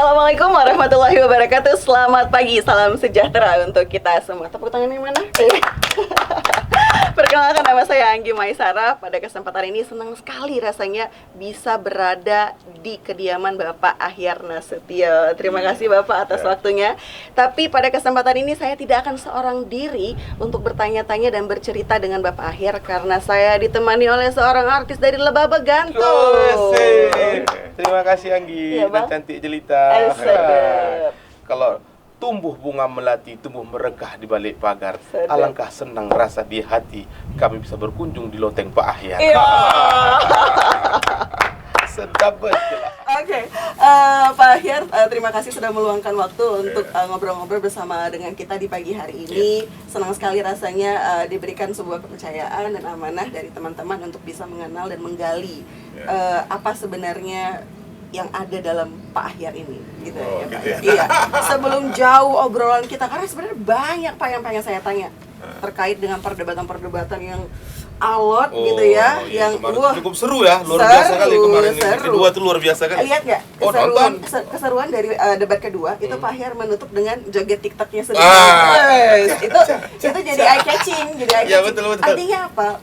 Assalamualaikum warahmatullahi wabarakatuh. Selamat pagi, salam sejahtera untuk kita semua. Tepuk tangan yang mana? Perkenalkan, nama saya Anggi Maisara. Pada kesempatan ini senang sekali rasanya bisa berada di kediaman Bapak Ahyar Nasution. Terima kasih Bapak atas waktunya. Tapi pada kesempatan ini saya tidak akan seorang diri untuk bertanya-tanya dan bercerita dengan Bapak Ahyar, karena saya ditemani oleh seorang artis dari Lebah Begantung. Terima kasih Anggi, Ya, Bang. dan cantik jelita. Kalau tumbuh bunga melati, tumbuh merekah di balik pagar. Sedap. Alangkah senang rasa di hati kami bisa berkunjung di loteng Pak Ahyar. Iya. Sedap betul. Oke, Pak Ahyar, terima kasih sudah meluangkan waktu untuk ngobrol-ngobrol bersama dengan kita di pagi hari ini. Senang sekali rasanya diberikan sebuah kepercayaan dan amanah dari teman-teman untuk bisa mengenal dan menggali apa sebenarnya yang ada dalam Pak Ahyar ini, gitu ya, Pak. Iya. Sebelum jauh obrolan kita, karena sebenarnya banyak Pak yang pengen saya tanya terkait dengan perdebatan-perdebatan yang alot gitu ya, yang cukup seru ya, luar biasa kali kemarin. Kedua tuh luar biasa kan. Lihat nggak keseruan dari debat kedua itu Pak Ahyar menutup dengan joget TikToknya sendiri. Itu jadi eye catching, Ya, betul. Artinya apa?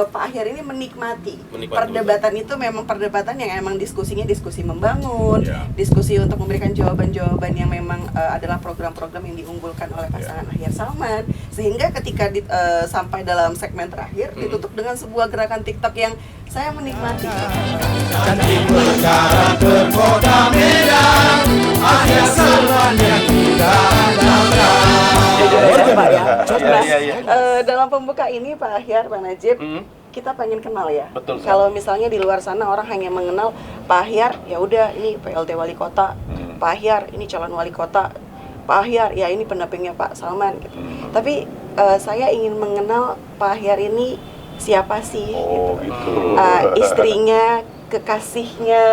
Pak Ahyar ini menikmati perdebatan itu, memang perdebatan yang emang diskusinya diskusi membangun, diskusi untuk memberikan jawaban-jawaban yang memang adalah program-program yang diunggulkan oleh pasangan Ahyar Salman, sehingga ketika sampai dalam segmen terakhir ditutup dengan sebuah gerakan TikTok yang saya menikmati. Cantik berjalan tergoda medan, Ahyar Salman yang tidak Dalam pembuka ini Pak Ahyar, Pak Najib, kita pengen kenal ya. Betul. Kalau misalnya di luar sana orang hanya mengenal Pak Ahyar, ya udah ini PLT wali kota, Pak Ahyar ini calon wali kota, Pak Ahyar ya ini pendampingnya Pak Salman gitu. Tapi saya ingin mengenal Pak Ahyar ini siapa sih, gitu. Istrinya, kekasihnya,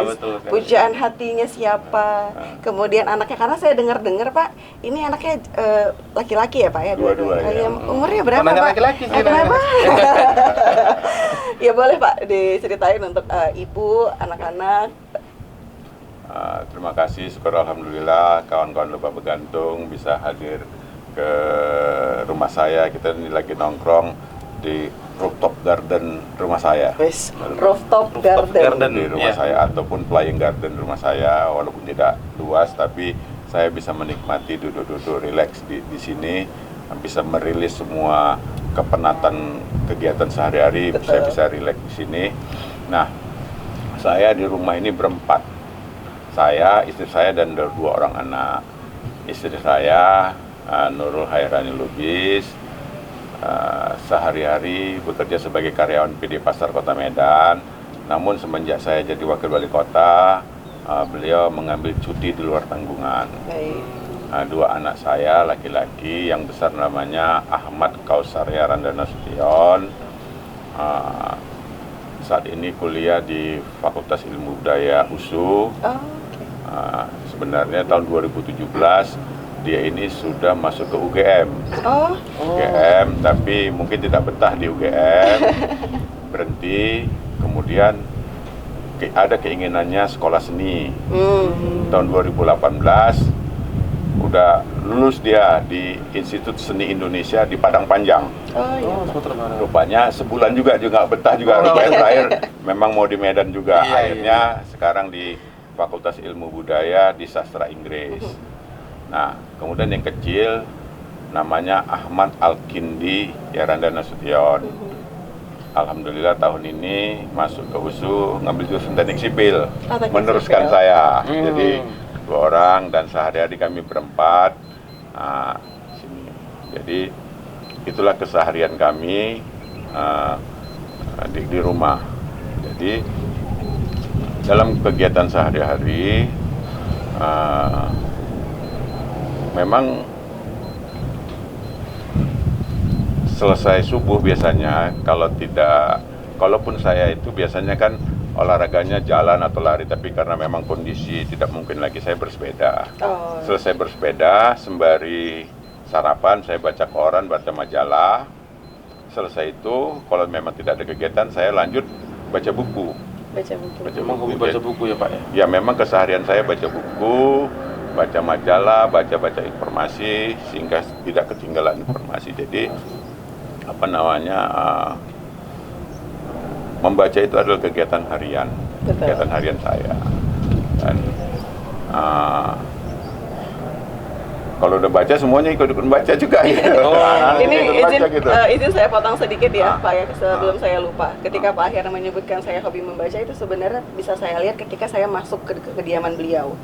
betul. pujaan hatinya siapa, kemudian anaknya, karena saya dengar Pak, ini anaknya laki-laki ya Pak ya, dua-duanya. Umurnya berapa Anaknya Pak? laki-laki sih. Kenapa? Ya boleh Pak diceritain untuk ibu, anak-anak. Terima kasih, syukur alhamdulillah kawan-kawan Lebah Begantung bisa hadir ke rumah saya. Kita ini lagi nongkrong di rooftop garden rumah saya. Rooftop garden Di rumah saya, ataupun flying garden rumah saya, walaupun tidak luas, tapi saya bisa menikmati duduk-duduk relax di sini, bisa merilis semua kepenatan kegiatan sehari-hari. Saya bisa relax di sini. Nah, saya di rumah ini berempat. Saya, istri saya, dan dua orang anak. Istri saya Nurul Hairani Lubis, sehari-hari bekerja sebagai karyawan PD Pasar Kota Medan. Namun semenjak saya jadi wakil wali kota, beliau mengambil cuti di luar tanggungan. Dua anak saya laki-laki, yang besar namanya Ahmad Kausar Yaranda Nasution, saat ini kuliah di Fakultas Ilmu Budaya USU. Sebenarnya tahun 2017 dia ini sudah masuk ke UGM. UGM, tapi mungkin tidak betah di UGM, berhenti. Kemudian ada keinginannya sekolah seni. Tahun 2018 udah lulus dia di Institut Seni Indonesia di Padang Panjang. Rupanya sebulan juga betah juga. Rupanya terakhir memang mau di Medan juga. Akhirnya sekarang di Fakultas Ilmu Budaya di Sastra Inggris. Nah, kemudian yang kecil namanya Ahmad Al-Kindi Yaranda Nasution. Alhamdulillah tahun ini masuk ke USU, ngambil jurusan teknik sipil, meneruskan saya. Jadi dua orang, dan sehari-hari kami berempat sini. Jadi itulah keseharian kami di rumah. Jadi dalam kegiatan sehari-hari memang selesai subuh biasanya, kalaupun saya itu biasanya kan olahraganya jalan atau lari, tapi karena memang kondisi tidak mungkin lagi, saya bersepeda. Selesai bersepeda, sembari sarapan saya baca koran, baca majalah. Selesai itu, kalau memang tidak ada kegiatan, saya lanjut baca buku. Baca buku. Memang hobi baca buku ya Pak ya? Ya memang keseharian saya baca buku, baca majalah, baca informasi sehingga tidak ketinggalan informasi. Jadi apa namanya, membaca itu adalah kegiatan harian, Betul. kegiatan harian saya. Dan kalau udah baca semuanya ikut baca juga. Ini Ikut baca izin, gitu. izin saya potong sedikit ya Pak ya, sebelum Ah. saya lupa. Ketika Pak Ahyar menyebutkan saya hobi membaca, itu sebenarnya bisa saya lihat ketika saya masuk ke kediaman beliau.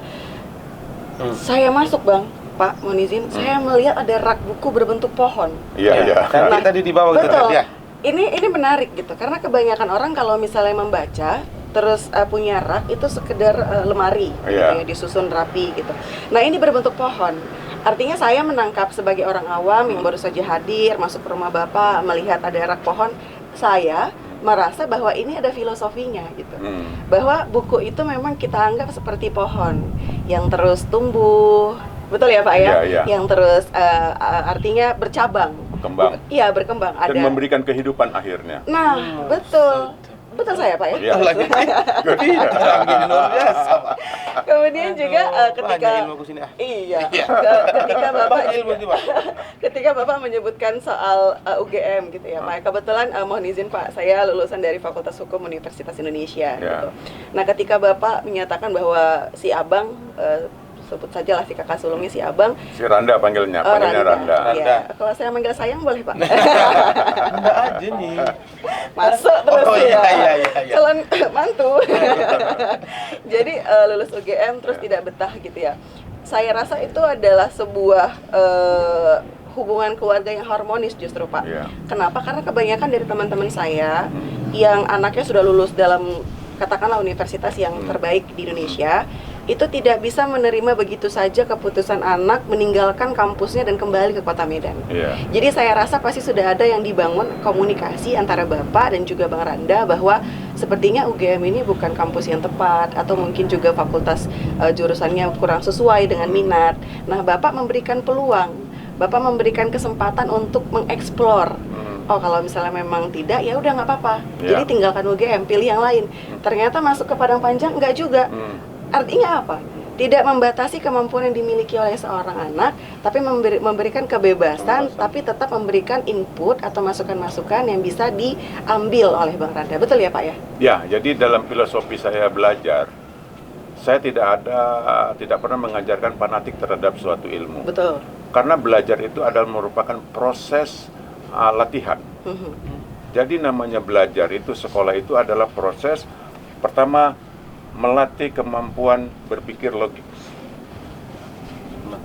Saya masuk Bang, Pak, mohon izin, saya melihat ada rak buku berbentuk pohon. Iya, iya. Tadi di bawah gitu Betul. ya. Ini menarik gitu, karena kebanyakan orang kalau misalnya membaca terus punya rak itu sekedar lemari, gitu Iya. ya, disusun rapi gitu. Nah ini berbentuk pohon. Artinya saya menangkap sebagai orang awam yang baru saja hadir masuk ke rumah Bapak melihat ada rak pohon, saya merasa bahwa ini ada filosofinya gitu. Bahwa buku itu memang kita anggap seperti pohon yang terus tumbuh, betul ya Pak ya? Iya, iya. Yang terus artinya bercabang. Berkembang. Iya berkembang. Dan memberikan kehidupan akhirnya. Nah, betul. Betul saya Pak ya? Iya. Jadi begini luar biasa Pak. Kemudian juga ketika Banyak ilmu ke sini. iya, Iya. ketika Bapak Banyak ilmu sih Pak. ketika Bapak menyebutkan soal UGM gitu ya Pak. Kebetulan mohon izin Pak, saya lulusan dari Fakultas Hukum Universitas Indonesia Ya. gitu. Nah, ketika Bapak menyatakan bahwa si Abang sebut saja lah si kakak sulungnya si Abang. Si Randa panggilnya Randa. Iya. Kalau saya manggil sayang boleh Pak? Anda aja nih. Masuk terus Oh, ya. iya. Calon mantu. Jadi lulus UGM terus tidak betah gitu ya. Saya rasa itu adalah sebuah hubungan keluarga yang harmonis justru Pak. Iya. Kenapa? Karena kebanyakan dari teman-teman saya yang anaknya sudah lulus dalam katakanlah universitas yang terbaik di Indonesia, itu tidak bisa menerima begitu saja keputusan anak meninggalkan kampusnya dan kembali ke kota Medan. Iya. Jadi saya rasa pasti sudah ada yang dibangun komunikasi antara Bapak dan juga Bang Randa bahwa sepertinya UGM ini bukan kampus yang tepat atau mungkin juga fakultas jurusannya kurang sesuai dengan minat. Nah, Bapak memberikan peluang, Bapak memberikan kesempatan untuk mengeksplor. Oh, kalau misalnya memang tidak, ya udah nggak apa-apa. Ya. Jadi tinggalkan UGM, pilih yang lain. Ternyata masuk ke Padang Panjang nggak juga. Artinya apa? Tidak membatasi kemampuan yang dimiliki oleh seorang anak, tapi memberikan kebebasan, tapi tetap memberikan input atau masukan-masukan yang bisa diambil oleh Bang Randa. Betul ya Pak ya? Ya, jadi dalam filosofi saya belajar, saya tidak pernah mengajarkan fanatik terhadap suatu ilmu. Betul. Karena belajar itu adalah merupakan proses latihan. Jadi namanya belajar itu, sekolah itu adalah proses pertama melatih kemampuan berpikir logis.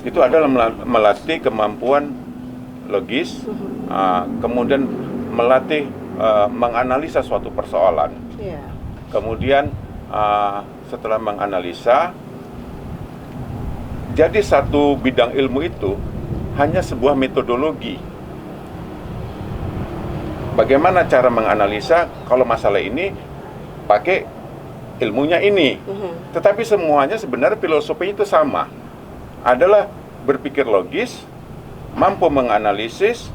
Itu adalah melatih kemampuan logis, kemudian melatih menganalisa suatu persoalan. Iya. Kemudian setelah menganalisa, jadi satu bidang ilmu itu hanya sebuah metodologi. Bagaimana cara menganalisa kalau masalah ini pakai ilmunya ini. Tetapi semuanya sebenarnya filosofi itu sama. Adalah berpikir logis, mampu menganalisis,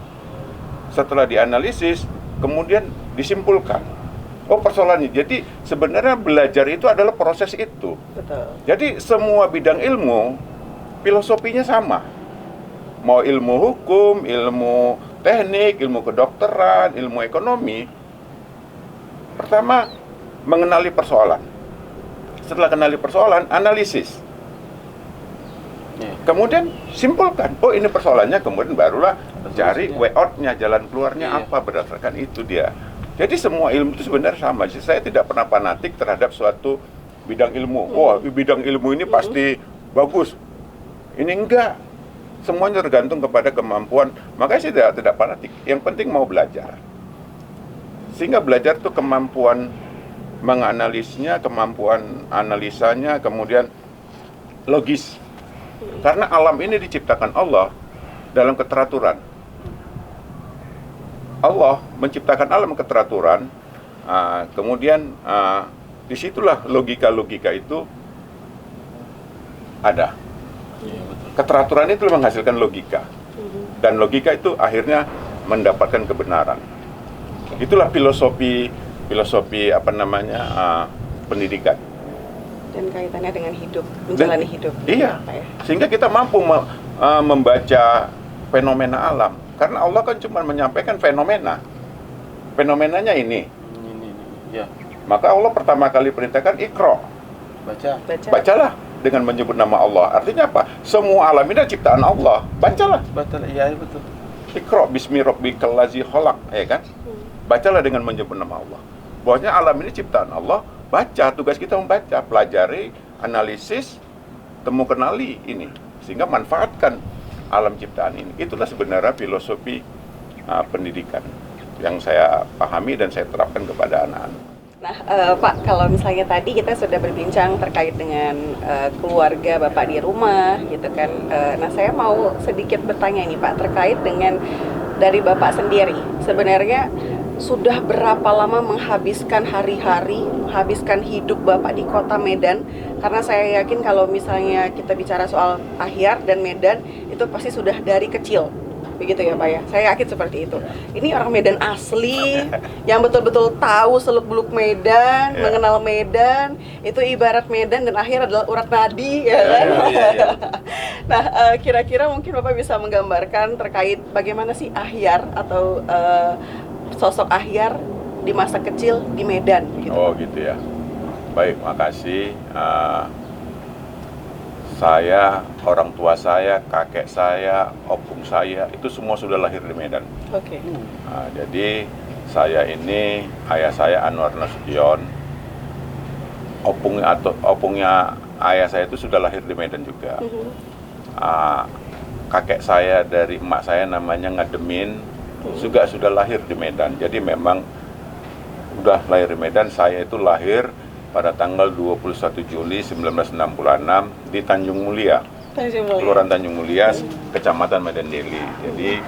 setelah dianalisis, kemudian disimpulkan. Oh, persoalannya. Jadi sebenarnya belajar itu adalah proses itu. Betul. Jadi semua bidang ilmu, filosofinya sama. Mau ilmu hukum, ilmu teknik, ilmu kedokteran, ilmu ekonomi. Pertama, mengenali persoalan. Setelah kenali persoalan, analisis. Kemudian simpulkan, oh ini persoalannya, kemudian barulah cari way out-nya, jalan keluarnya apa, berdasarkan itu dia. Jadi semua ilmu itu sebenarnya sama. Saya tidak pernah fanatik terhadap suatu bidang ilmu. Wah, bidang ilmu ini pasti bagus. Ini enggak. Semuanya tergantung kepada kemampuan. Makanya saya tidak fanatik. Yang penting mau belajar. Sehingga belajar itu kemampuan menganalisnya, kemampuan analisanya, kemudian logis. Karena alam ini diciptakan Allah dalam keteraturan. Allah menciptakan alam keteraturan, kemudian disitulah logika-logika itu ada. Keteraturan itu menghasilkan logika, dan logika itu akhirnya mendapatkan kebenaran. Itulah filosofi apa namanya pendidikan. Dan kaitannya dengan hidup, menjalani hidup. Iya, Pak ya? sehingga kita mampu membaca fenomena alam. Karena Allah kan cuma menyampaikan fenomena. Fenomenanya ini. Ya, Maka Allah pertama kali perintahkan Iqra. baca. Bacalah dengan menyebut nama Allah. Artinya apa? Semua alam ini adalah ciptaan Allah. Bacalah. Batal, iya betul. Iqra bismi rabbikal ladzi khalaq, ya kan? Bacalah dengan menyebut nama Allah. Bahwasanya alam ini ciptaan Allah. Baca, tugas kita membaca, pelajari, analisis, temu kenali ini, sehingga manfaatkan alam ciptaan ini. Itulah sebenarnya filosofi pendidikan yang saya pahami dan saya terapkan kepada anak-anak. Nah, Pak, kalau misalnya tadi kita sudah berbincang terkait dengan keluarga Bapak di rumah, gitu kan. Nah, saya mau sedikit bertanya nih, Pak, terkait dengan dari Bapak sendiri. Sebenarnya sudah berapa lama menghabiskan hari-hari, menghabiskan hidup Bapak di kota Medan? Karena saya yakin kalau misalnya kita bicara soal Ahyar dan Medan, itu pasti sudah dari kecil. Begitu ya Pak ya, saya yakin seperti itu. Ini orang Medan asli yang betul-betul tahu seluk-beluk Medan, mengenal Medan. Itu ibarat Medan dan Ahyar adalah urat nadi, ya kan? Nah, kira-kira mungkin Bapak bisa menggambarkan terkait bagaimana sih Ahyar atau sosok Ahyar di masa kecil di Medan gitu. Oh gitu ya. Baik, makasih. Saya, orang tua saya, kakek saya, opung saya, itu semua sudah lahir di Medan. Oke. Jadi saya ini, ayah saya Anwar Nasution, opungnya ayah saya itu sudah lahir di Medan juga. Kakek saya dari emak saya namanya Ngademin, juga sudah lahir di Medan. Jadi memang sudah lahir di Medan. Saya itu lahir pada tanggal 21 Juli 1966 di Tanjung Mulia, Kelurahan Tanjung Mulia, Kecamatan Medan Deli. Jadi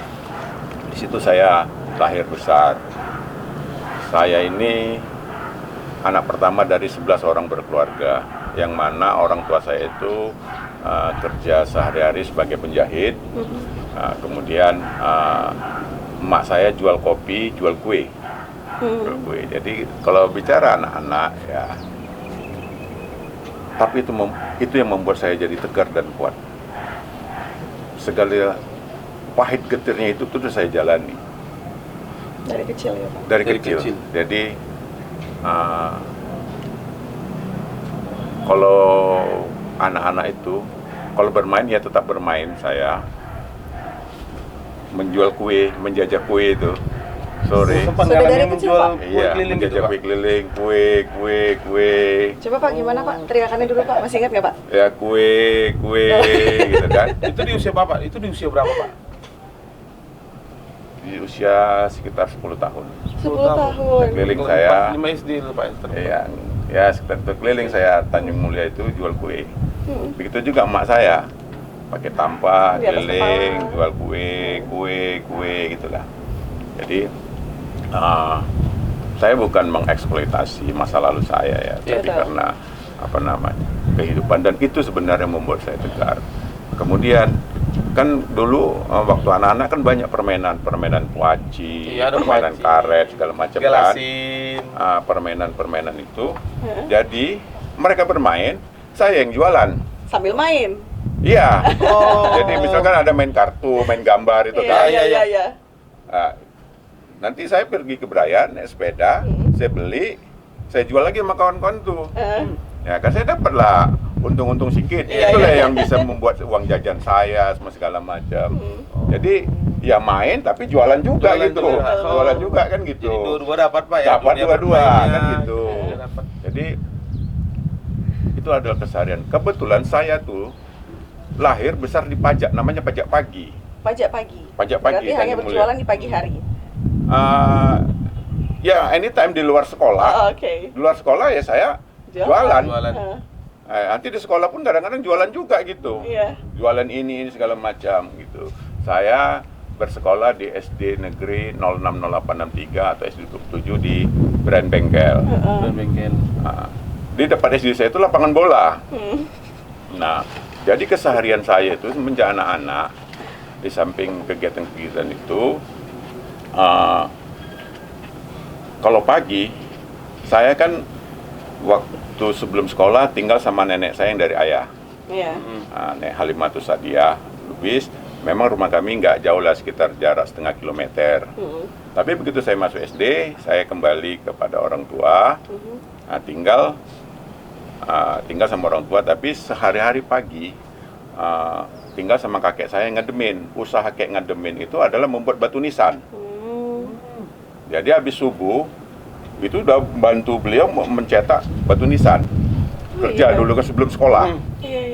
di situ saya lahir besar. Saya ini anak pertama dari 11 orang berkeluarga, yang mana orang tua saya itu kerja sehari-hari sebagai penjahit. Kemudian emak saya jual kopi, jual kue. Jadi kalau bicara anak-anak ya, tapi itu yang membuat saya jadi tegar dan kuat. Segala pahit getirnya itu sudah saya jalani. Dari kecil ya Pak? Dari kecil. Jadi kalau anak-anak itu, kalau bermain ya tetap bermain. Saya menjual kue, menjajah kue itu sore. Sudah dari kecil Pak? Iya, menjajah kue keliling, kue. Coba Pak, gimana Pak? Teriakannya dulu Pak, masih ingat nggak Pak? Ya kue, gitu kan. Itu di usia Bapak, itu di usia berapa Pak? Di usia sekitar 10 tahun. 10 tahun. Keliling saya. 5 SD dulu Pak. Iya, ya sekitar itu keliling saya Tanjung Mulia itu jual kue. Begitu juga emak saya, pakai tampah, Di atas keliling, kepala. jual kue gitulah. Jadi saya bukan mengeksploitasi masa lalu saya ya, tapi Betul. karena kehidupan, dan itu sebenarnya membuat saya tegar. Kemudian kan dulu waktu anak-anak kan banyak permainan kuaci, Iya, ada permainan kuaci, karet segala macam kan. galasin. Permainan itu. Jadi mereka bermain, saya yang jualan. Sambil main? Iya. Jadi misalkan ada main kartu, main gambar itu kan. Iya. Nanti saya pergi ke Brayan, naik sepeda, saya beli, saya jual lagi sama kawan-kawan tuh. Ya kan saya dapat lah untung-untung sedikit. Itulah yang bisa membuat uang jajan saya, semua segala macam. Jadi ya main tapi jualan juga Jualan gitu. juga. Jualan juga kan gitu. Jadi dua-dua dapat Pak ya? Dapat Dunia dua-dua bermainnya, kan gitu. dunia dapat. Jadi itu adalah keseharian. Kebetulan saya tuh lahir besar di Pajak, namanya Pajak Pagi. Pajak pagi? Pajak pagi, Berarti hanya Tanjung berjualan Mulia. di pagi hari? Ya anytime di luar sekolah. Oke. Di luar sekolah ya saya jualan. Jualan. Nanti di sekolah pun kadang-kadang jualan juga gitu. Iya. Jualan ini segala macam gitu. Saya bersekolah di SD Negeri 060863 atau SD 27 di Brand Bengkel. Dan bengkel. Di depan SD saya itu lapangan bola. Nah, jadi keseharian saya itu semenjak anak-anak, di samping kegiatan-kegiatan itu, kalau pagi saya kan waktu sebelum sekolah tinggal sama nenek saya yang dari ayah. Iya. Nenek Halimatus Sadiah Lubis. Memang rumah kami nggak jauh lah, sekitar jarak setengah kilometer. Tapi begitu saya masuk SD, saya kembali kepada orang tua. Tinggal sama orang tua, tapi sehari-hari pagi tinggal sama kakek saya ngademin. Usaha kakek ngademin itu adalah membuat batu nisan. Jadi habis subuh itu udah bantu beliau mencetak batu nisan. Kerja dulu kan sebelum sekolah.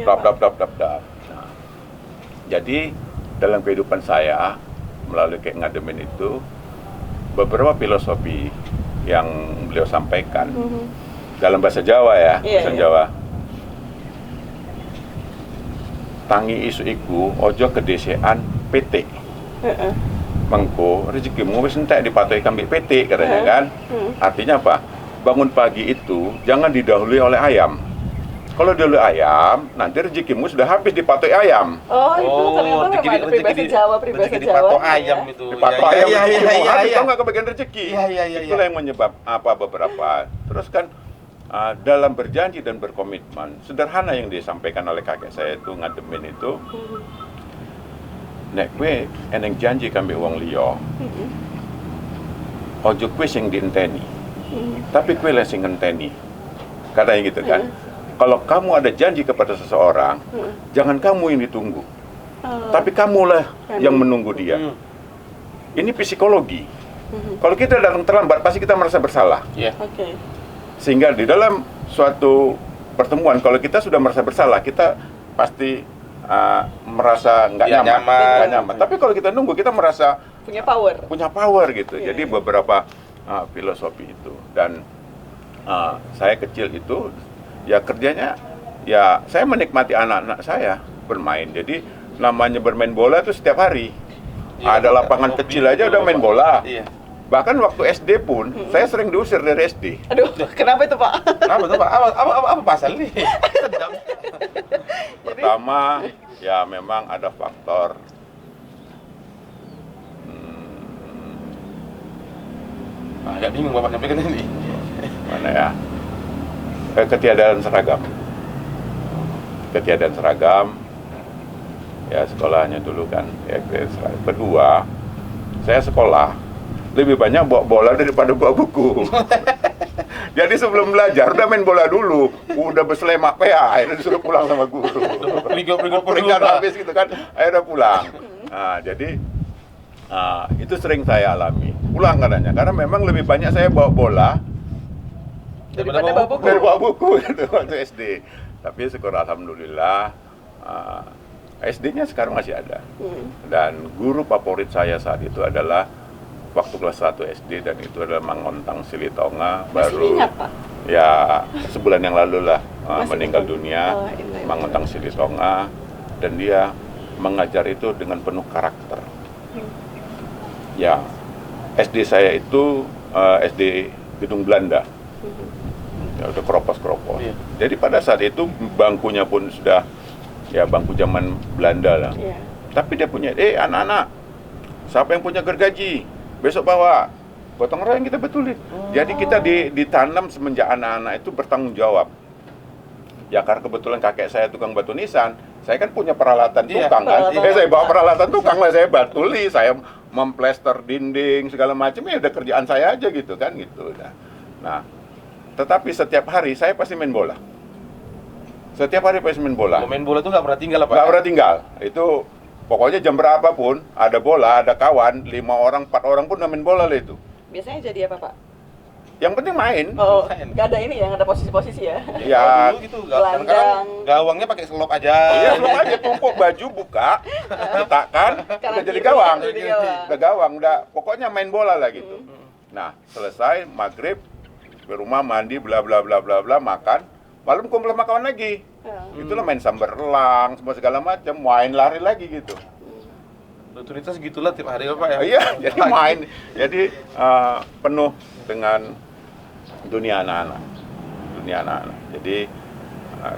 Dap. Nah, jadi dalam kehidupan saya melalui kakek ngademin itu beberapa filosofi yang beliau sampaikan dalam bahasa Jawa ya, bahasa Jawa. Tangi isu iku ojo kedesean PT. Mengko rezekimu wis entek dipatoki kambing PT katanya kan. Artinya apa? Bangun pagi itu jangan didahului oleh ayam. Kalau dahului ayam, nanti rezekimu sudah habis dipatoki ayam. Oh, itu ternyata memang peribahasa Jawa, peribahasa Jawa. Dipatok ayam itu. Dipatok ayam rezekimu habis, iya. kalau nggak kebagian rezeki. Itulah yang menyebab beberapa. Terus kan dalam berjanji dan berkomitmen, sederhana yang disampaikan oleh kakek saya itu ngademin itu, nek kowe eneng janji kambek wong liya, ojo kowe sing dienteni, tapi kowe lah sing ngenteni. Katanya gitu kan. Kalau kamu ada janji kepada seseorang, jangan kamu yang ditunggu, tapi kamulah yang menunggu dia. Ini psikologi. Kalau kita datang terlambat, pasti kita merasa bersalah. Oke. Sehingga di dalam suatu pertemuan, kalau kita sudah merasa bersalah, kita pasti merasa nggak nyaman. Tapi kalau kita nunggu, kita merasa punya power gitu. Jadi beberapa filosofi itu. Dan saya kecil itu ya kerjanya ya saya menikmati anak-anak saya bermain. Jadi namanya bermain bola itu setiap hari. Ada lapangan kecil aja udah main bola. Bahkan waktu SD pun saya sering diusir dari SD. Aduh, kenapa itu Pak? Kenapa tuh Pak? Apa pasal nih? Pertama ya memang ada faktor agak bingung Bapak nyampaikan ini. mana ya? Ketiadaan seragam ya sekolahnya dulu kan ya, kedua saya sekolah lebih banyak bawa bola daripada bawa buku. Jadi sebelum belajar udah main bola dulu, udah berselema PA, akhirnya disuruh pulang sama guru. Peringkat habis gitu kan, akhirnya pulang. Nah, jadi itu sering saya alami. Pulang katanya, karena memang lebih banyak saya bawa bola Daripada bawa buku. dari bawa buku itu waktu SD. Tapi syukur alhamdulillah SD-nya sekarang masih ada. Dan guru favorit saya saat itu adalah waktu kelas 1 SD, dan itu adalah Mangontang Silitonga. Masih ingat Pak? Ya sebulan yang lalu lah meninggal ingat. dunia. Mangontang Silitonga, dan dia mengajar itu dengan penuh karakter. Ya SD saya itu SD Gedung Belanda. Ya udah keropos-keropos. Jadi pada saat itu bangkunya pun sudah ya bangku zaman Belanda lah. Tapi dia punya, anak-anak, siapa yang punya gergaji? Besok bawa gotong royong kita betulin. Jadi kita ditanam semenjak anak-anak itu bertanggung jawab. Ya karena kebetulan kakek saya tukang batu nisan, saya kan punya peralatan tukang kan. Saya bawa peralatan tukang lah, saya batuli, saya memplester dinding segala macam, ya udah kerjaan saya aja gitu kan gitu. Nah, tetapi setiap hari saya pasti main bola. Setiap hari pasti main bola. Main bola tuh nggak pernah tinggal apa? Nggak pernah tinggal. Itu pokoknya jam berapapun ada bola, ada kawan, 5 orang, 4 orang pun main bola lah itu. Biasanya jadi apa Pak? Yang penting main. Oh, nggak ada ini ya, nggak ada posisi-posisi ya? Ya, dulu gitu. Gelandang. Sekarang gawangnya pakai selop aja. iya belum aja tumpuk baju buka, letakkan, udah jadi gawang. Udah gawang, udah pokoknya main bola lah gitu. Nah, selesai maghrib ke rumah mandi bla bla bla bla bla, makan, malam kumpul sama kawan lagi. Itulah main sambar elang, semua segala macam, main lari lagi gitu. Rutinitas gitulah tiap hari Bapak ya. Iya, jadi main, jadi penuh dengan dunia anak-anak. Jadi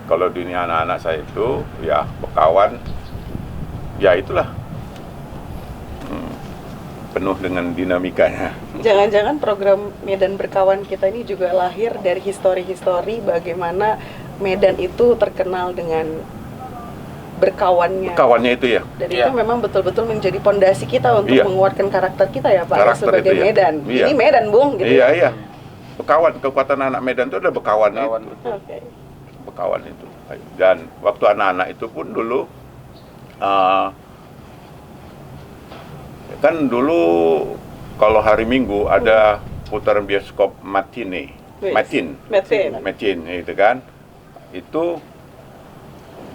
kalau dunia anak-anak saya itu ya berkawan, ya itulah penuh dengan dinamikanya. Jangan-jangan program Medan Berkawan kita ini juga lahir dari histori-histori bagaimana Medan itu terkenal dengan berkawannya. Kawannya itu ya. Dan Iya. itu memang betul-betul menjadi pondasi kita untuk Iya. menguatkan karakter kita ya Pak, Karakter sebagai itu ya. Medan. Iya. Ini Medan Bung gitu. Iya, iya. Bekawan, kekuatan anak Medan itu ada bekawan Kawan itu. betul. Oke. Bekawan itu. Dan waktu anak-anak itu pun dulu kan dulu kalau hari Minggu ada putaran bioskop matinee. Wis. Matin. Metin. Itu kan. Itu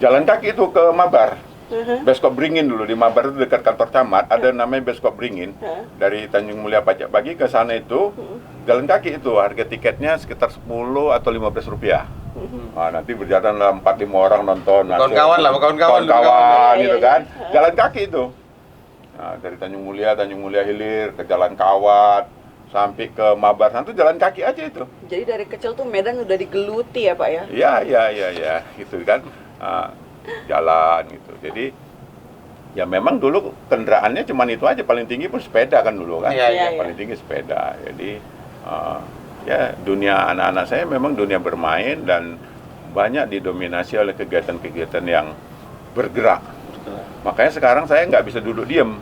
jalan kaki itu ke Mabar. Bioskop Beringin dulu di Mabar itu dekat kantor camat ada namanya Bioskop Beringin. Dari Tanjung Mulia Pajak Bagi ke sana itu jalan kaki itu harga tiketnya sekitar 10 atau 15 rupiah. Nah, nanti berjalan lah 4-5 orang nonton. Kawan-kawan lah, kawan-kawan. Kawan-kawan Iya, gitu iya. kan. Jalan kaki itu. Nah, dari Tanjung Mulia Hilir ke Jalan Kawat sampai ke Mabar itu jalan kaki aja itu. Jadi dari kecil tuh Medan udah digeluti ya Pak ya? Ya, gitu kan. Jalan gitu. Jadi ya memang dulu kendaraannya cuma itu aja, paling tinggi pun sepeda kan dulu kan. Iya, iya. Paling tinggi sepeda. Jadi ya dunia anak-anak saya memang dunia bermain dan banyak didominasi oleh kegiatan-kegiatan yang bergerak. Makanya sekarang saya nggak bisa duduk diem.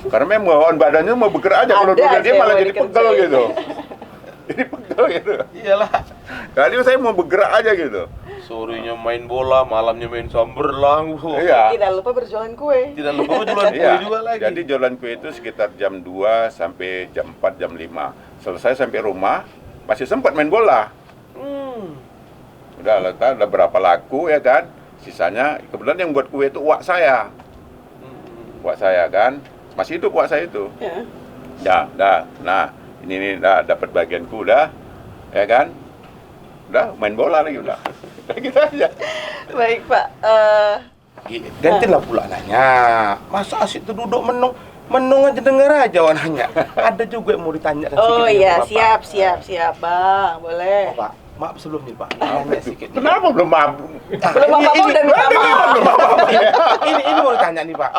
Karena memang bawaan badannya mau bergerak aja, kalau Ada duduk aja dia yang malah mau jadi pegel dikerjain. gitu. Jadi pegel gitu. Iyalah. Kali saya mau bergerak aja gitu. Sorenya main bola, malamnya main samberlang. Iya. Tidak lupa berjualan kue. Tidak lupa jualan kue Iya, juga lagi. jadi jualan kue itu sekitar jam 2 sampai jam 4, jam 5. Selesai sampai rumah, masih sempat main bola. Udah letak, udah berapa laku ya kan. Sisanya, kebetulan yang buat kue itu uak saya. Uak saya kan, masih hidup uak saya itu. Ya. Nah, ini dah dapat bagianku udah, ya kan. Udah main bola lagi udah. Udah gitu aja. Baik Pak. Gantilah pula nanya. Masa asik tuh duduk menung aja denger aja orang nanya. Ada juga yang mau ditanyakan Oh sedikit iya, dengan Bapak. siap Bang, boleh. Oh, Pak, maaf sebelum nih Pak. Tanya sedikit. Kenapa belum mabuk? Belum apa-apa udah minta maaf. Ini mau ditanya nih Pak.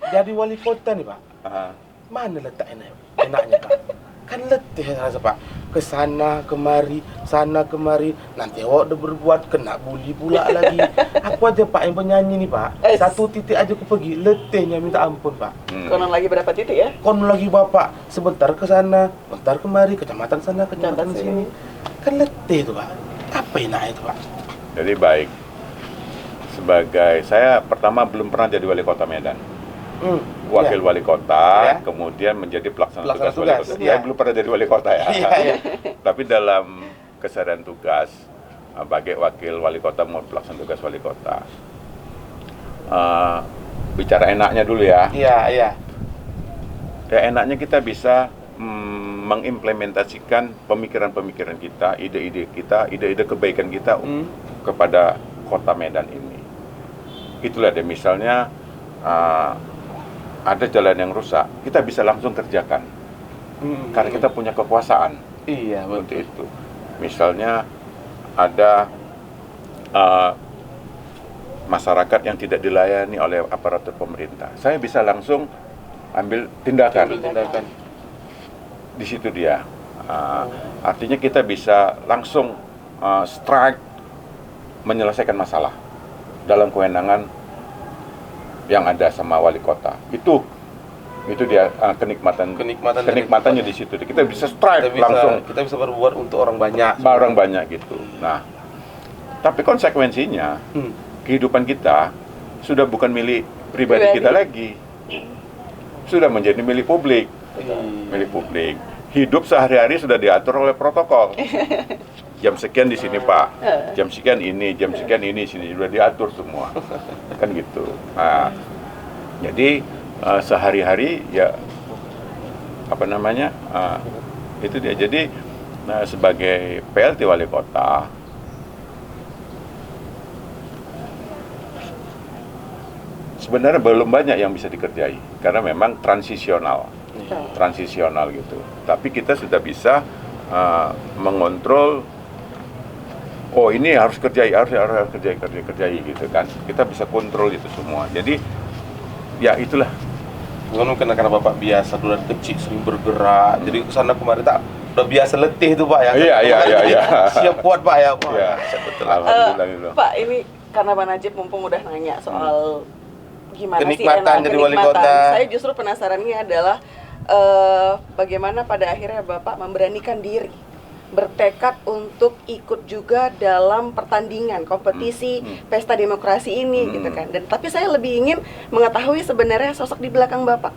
Jadi wali kota nih Pak. Ah. Mana letak enaknya Pak? Kan letih rasa Pak. Kesana kemari, sana kemari. Nanti awak udah berbuat kena bully pula lagi. Aku aja Pak yang penyanyi nih Pak. Satu titik aja aku pergi, letihnya minta ampun Pak. Konon lagi berapa titik ya? Kon lagi Bapak, sebentar ke sana, bentar kemari, kecamatan sana, kecamatan Kecamatan sini. Kan letih itu Pak. Apa enaknya itu Pak? Jadi baik. Sebagai saya pertama belum pernah jadi wali kota Medan. Wakil Iya. wali kota, Ya. kemudian menjadi pelaksana Pelaksana tugas wali tugas, kota. iya. Saya belum pernah jadi wali kota ya. Iya, iya. Tapi dalam keseharian tugas sebagai wakil wali kota maupun pelaksana tugas wali kota, bicara enaknya dulu ya. Iya, iya. Ya enaknya kita bisa mengimplementasikan pemikiran-pemikiran kita, ide-ide kita, ide-ide kebaikan kita kepada kota Medan ini. Itulah deh misalnya ada jalan yang rusak, kita bisa langsung kerjakan karena kita punya kekuasaan. Iya, Seperti betul. itu. Misalnya ada masyarakat yang tidak dilayani oleh aparatur pemerintah, saya bisa langsung ambil tindakan. Tindakan. Di situ dia. Artinya kita bisa langsung strike menyelesaikan masalah dalam kewenangan yang ada sama wali kota. Itu dia kenikmatannya di situ. Kita bisa strike langsung Kita bisa berbuat untuk orang banyak. barang banyak gitu. Nah, tapi konsekuensinya kehidupan kita sudah bukan milik pribadi kita lagi. Sudah menjadi milik publik. Milik publik. Hidup sehari-hari sudah diatur oleh protokol. Jam sekian di sini Pak, jam sekian ini sini sudah diatur semua, kan gitu. Nah, jadi sehari-hari ya apa namanya itu dia. Jadi sebagai PLT wali kota, sebenarnya belum banyak yang bisa dikerjai karena memang transisional gitu. Tapi kita sudah bisa mengontrol. Oh ini harus kerjai gitu kan. Kita bisa kontrol itu semua. Jadi ya itulah Mungkin karena Bapak biasa dulu dari kecil sering bergerak, jadi kesana kemari tak udah biasa letih tuh Pak ya. Iya. Siap kuat Pak ya. Wah, Iya. betul. Alhamdulillah gitu. Pak, ini karena Pak Najib mumpung udah nanya soal gimana Kenikmatan sih jadi wali kota. Saya justru penasarannya adalah bagaimana pada akhirnya Bapak memberanikan diri bertekad untuk ikut juga dalam pertandingan kompetisi pesta demokrasi ini gitu kan. Dan tapi saya lebih ingin mengetahui sebenarnya sosok di belakang Bapak.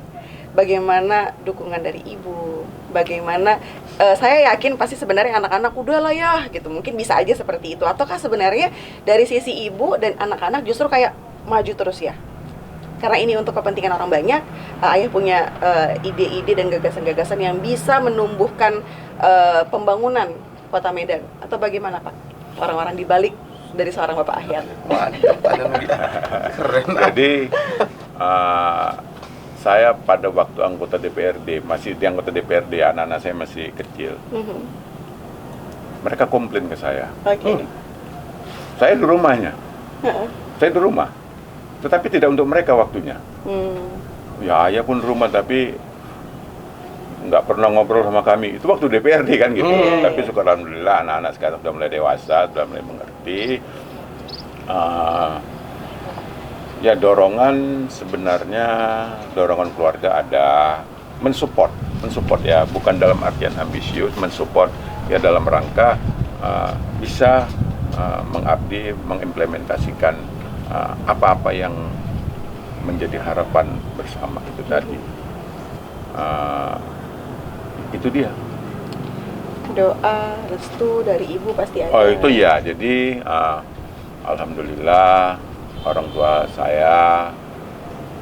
Bagaimana dukungan dari ibu, bagaimana saya yakin pasti sebenarnya anak-anak udah lah ya gitu, mungkin bisa aja seperti itu, ataukah sebenarnya dari sisi ibu dan anak-anak justru kayak maju terus ya karena ini untuk kepentingan orang banyak, ayah punya ide-ide dan gagasan-gagasan yang bisa menumbuhkan pembangunan kota Medan, atau bagaimana Pak orang-orang di balik dari seorang Bapak Ahyar? Mantap, keren. Jadi saya pada waktu anggota DPRD, masih di anggota DPRD, anak-anak saya masih kecil. Mereka komplain ke saya. Oke. Saya di rumahnya. Saya di rumah. Tetapi tidak untuk mereka waktunya. Ya ayah pun di rumah tapi nggak pernah ngobrol sama kami. Itu waktu DPRD kan gitu. Tapi syukur alhamdulillah anak-anak sekarang sudah mulai dewasa, sudah mulai mengerti. Ya dorongan sebenarnya, dorongan keluarga ada, mensupport ya, bukan dalam artian ambisius, mensupport ya dalam rangka bisa mengabdi, mengimplementasikan apa-apa yang menjadi harapan bersama itu tadi. Itu dia. Doa, restu dari ibu pasti ada. Oh itu ya, jadi alhamdulillah orang tua saya,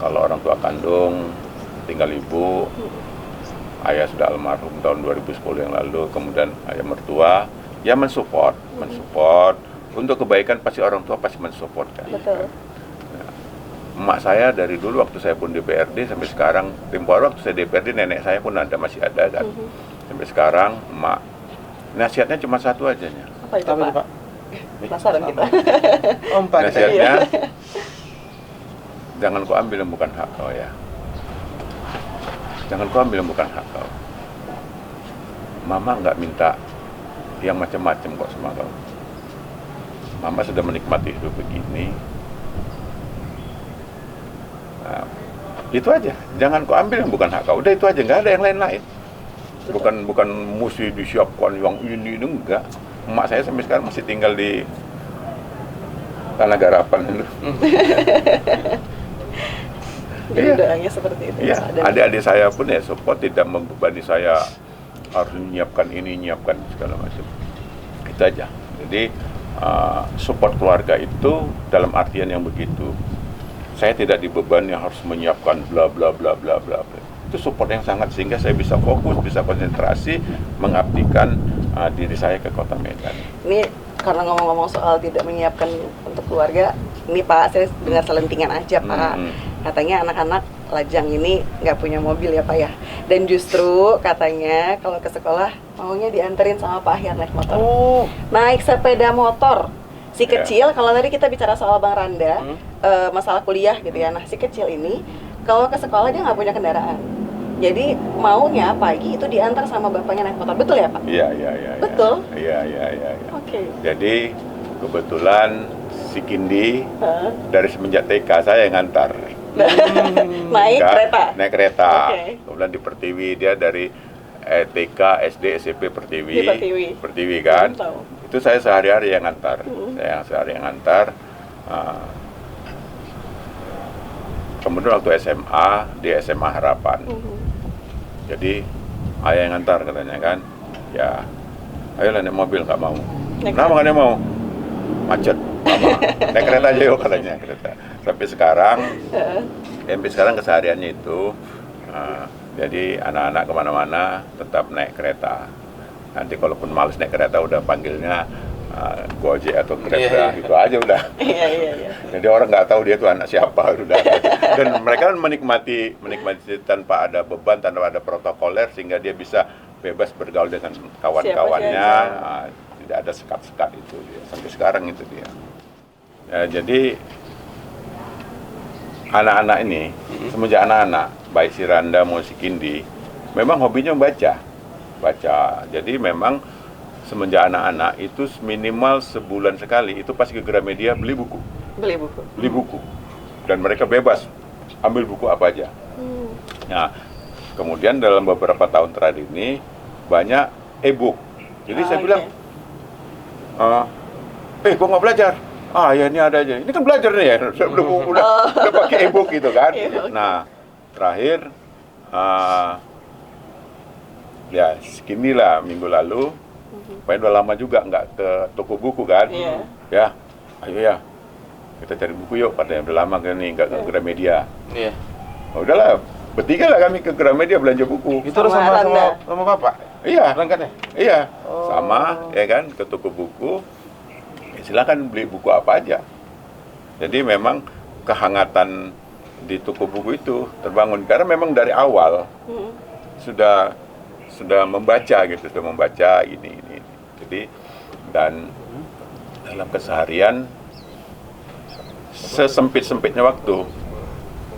kalau orang tua kandung tinggal ibu, ayah sudah almarhum tahun 2010 yang lalu, kemudian ayah mertua, ya mensupport, untuk kebaikan pasti orang tua pasti mensupport kan. Betul. Emak saya dari dulu waktu saya pun DPRD sampai sekarang, tempo hari waktu saya DPRD nenek saya pun masih ada kan. Sampai sekarang emak nasihatnya cuma satu aja nya. Apa itu Pak? Penasaran kita. Nasihatnya jangan kau ambil yang bukan hak kau ya. Jangan kau ambil yang bukan hak kau. Mama nggak minta yang macam-macam kok sama kau. Mama sudah menikmati hidup begini. Nah, itu aja. Jangan kau ambil yang bukan hak kau. Udah itu aja, nggak ada yang lain-lain. Bukan mesti disiapkan yang ini enggak. Emak saya sampai sekarang masih tinggal di Tanah Garapan itu. Jadi doanya seperti itu. Iya, adik-adik saya pun ya support, tidak membebani saya harus menyiapkan ini, menyiapkan segala macam. Itu aja. Jadi support keluarga itu dalam artian yang begitu. Saya tidak dibebani harus menyiapkan bla bla bla bla bla. Itu support yang sangat sehingga saya bisa fokus, bisa konsentrasi, mengabdikan diri saya ke Kota Medan. Ini karena ngomong-ngomong soal tidak menyiapkan untuk keluarga, ini Pak, saya dengar selentingan aja Pak. Katanya anak-anak lajang ini nggak punya mobil ya Pak ya. Dan justru katanya kalau ke sekolah maunya dianterin sama Pak Ahyar naik motor. Naik sepeda motor. Si kecil, kalau tadi kita bicara soal Bang Randa, masalah kuliah gitu ya. Nah si kecil ini kalau ke sekolah dia nggak punya kendaraan. Jadi maunya pagi itu diantar sama bapaknya naik motor, betul ya Pak? Iya. Betul? Iya. Oke. Jadi kebetulan si Kindi dari semenjak TK saya yang ngantar. Naik kereta? Naik kereta. Oke. Kemudian di Pertiwi dia dari TK, SD, SMP Pertiwi. Di Pertiwi kan. Tahu. Itu saya sehari-hari yang ngantar. Saya sehari yang ngantar. Kemudian waktu SMA, di SMA Harapan. Jadi ayah yang ngantar katanya kan. Ya, ayolah naik mobil, nggak mau. Kenapa nggak mau? Macet. Mama. Naik kereta aja yuk katanya kereta. Sampai sekarang kesehariannya itu. Jadi anak-anak kemana-mana tetap naik kereta. Nanti kalaupun males naik kereta udah panggilnya Gojek atau Grab gitu aja udah. Iya. Jadi orang nggak tahu dia tuh anak siapa udah. Dan mereka kan menikmati tanpa ada beban, tanpa ada protokoler sehingga dia bisa bebas bergaul dengan kawan-kawannya. Tidak ada sekat-sekat itu dia. Sampai sekarang itu dia. Ya, jadi anak-anak ini, semenjak anak-anak, baik si Randa maupun si Kindi, memang hobinya baca. Jadi memang semenjak anak-anak itu minimal sebulan sekali itu pasti ke Gramedia beli buku. Beli buku. Dan mereka bebas ambil buku apa aja. Nah, kemudian dalam beberapa tahun terakhir ini banyak e-book. Jadi saya bilang, kok nggak belajar? Ya ini ada aja. Ini kan belajar nih ya. Saya udah pakai e-book gitu kan. Nah, terakhir ya segini lah minggu lalu. Udah lama juga nggak ke toko buku kan. Ya, ayo ya. Kita cari buku yuk. Katanya udah lama kan nih nggak ke Gramedia. Udahlah, bertiga lah kami ke Gramedia belanja buku. Itu sama bapak? Iya. Berangkatnya? Iya. Sama, ya kan, ke toko buku. Silakan beli buku apa aja. Jadi memang kehangatan di toko buku itu terbangun karena memang dari awal sudah membaca gitu, sudah membaca ini. Jadi dan dalam keseharian sesempit-sempitnya waktu,